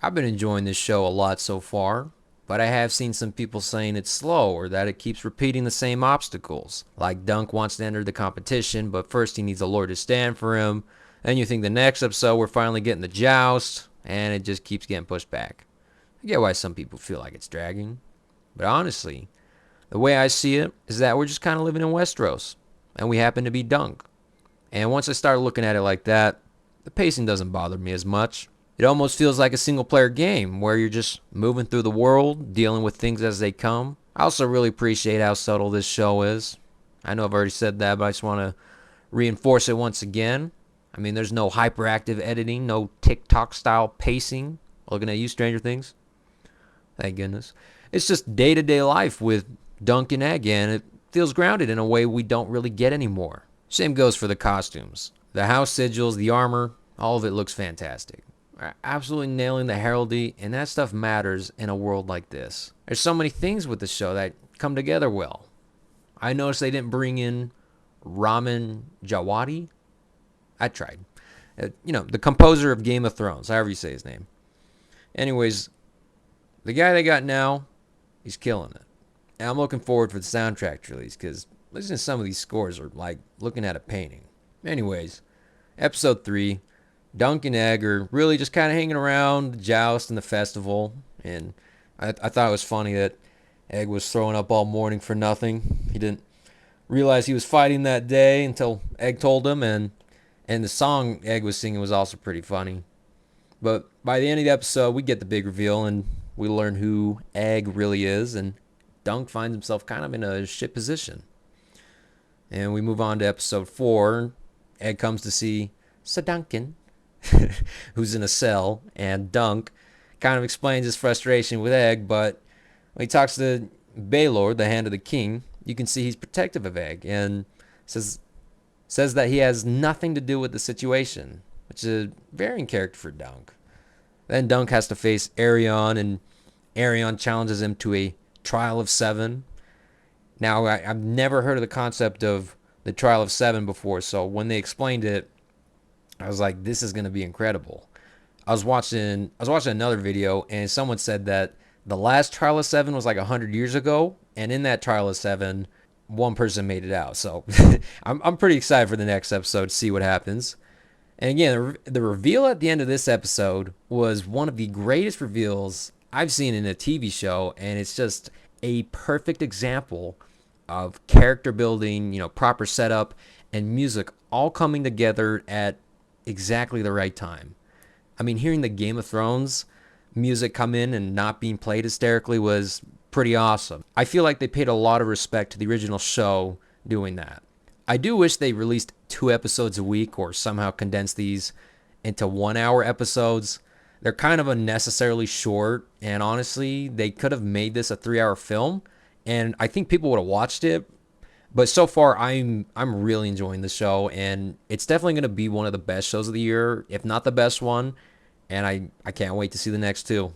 I've been enjoying this show a lot so far, but I have seen some people saying it's slow or that it keeps repeating the same obstacles. Like Dunk wants to enter the competition, but first he needs a lord to stand for him. Then you think the next episode we're finally getting the joust, and it just keeps getting pushed back. I get why some people feel like it's dragging, but honestly, the way I see it is that we're just kind of living in Westeros, and we happen to be Dunk. And once I start looking at it like that, the pacing doesn't bother me as much. It almost feels like a single player game where you're just moving through the world, dealing with things as they come. I also really appreciate how subtle this show is. I know I've already said that, but I just want to reinforce it once again. I mean, there's no hyperactive editing, no TikTok style pacing. Looking at you, Stranger Things. Thank goodness. It's just day to day life with Dunk and Egg, and it feels grounded in a way we don't really get anymore. Same goes for the costumes. The house sigils, the armor, all of it looks fantastic. Absolutely nailing the heraldry, and that stuff matters in a world like this. There's so many things with the show that come together well. I noticed they didn't bring in Ramin Djawadi. I tried. The composer of Game of Thrones, however you say his name. Anyways, the guy they got now, he's killing it. And I'm looking forward for the soundtrack release because listening to some of these scores are like looking at a painting. Anyways, episode 3, Dunk and Egg are really just kind of hanging around the joust and the festival. And I thought it was funny that Egg was throwing up all morning for nothing. He didn't realize he was fighting that day until Egg told him. And the song Egg was singing was also pretty funny. But by the end of the episode, we get the big reveal and we learn who Egg really is. And Dunk finds himself kind of in a shit position. And we move on to episode 4. Egg comes to see Sir Duncan, who's in a cell, and Dunk kind of explains his frustration with Egg, but when he talks to Baelor, the Hand of the King, you can see he's protective of Egg and says that he has nothing to do with the situation, which is a varying character for Dunk. Then Dunk has to face Arion, and Arion challenges him to a trial of 7. Now, I've never heard of the concept of the trial of 7 before, so when they explained it, I was like, this is going to be incredible. I was watching another video, and someone said that the last trial of 7 was like 100 years ago, and in that trial of 7, one person made it out. So I'm pretty excited for the next episode to see what happens. And again, the reveal at the end of this episode was one of the greatest reveals I've seen in a TV show, and it's just a perfect example of character building, proper setup, and music all coming together at exactly the right time. I mean, hearing the Game of Thrones music come in and not being played hysterically was pretty awesome. I feel like they paid a lot of respect to the original show doing that. I do wish they released 2 episodes a week or somehow condensed these into 1-hour episodes. They're kind of unnecessarily short, and honestly, they could have made this a 3-hour film, and I think people would have watched it. But so far, I'm really enjoying the show, and it's definitely going to be one of the best shows of the year, if not the best one. And I can't wait to see the next 2.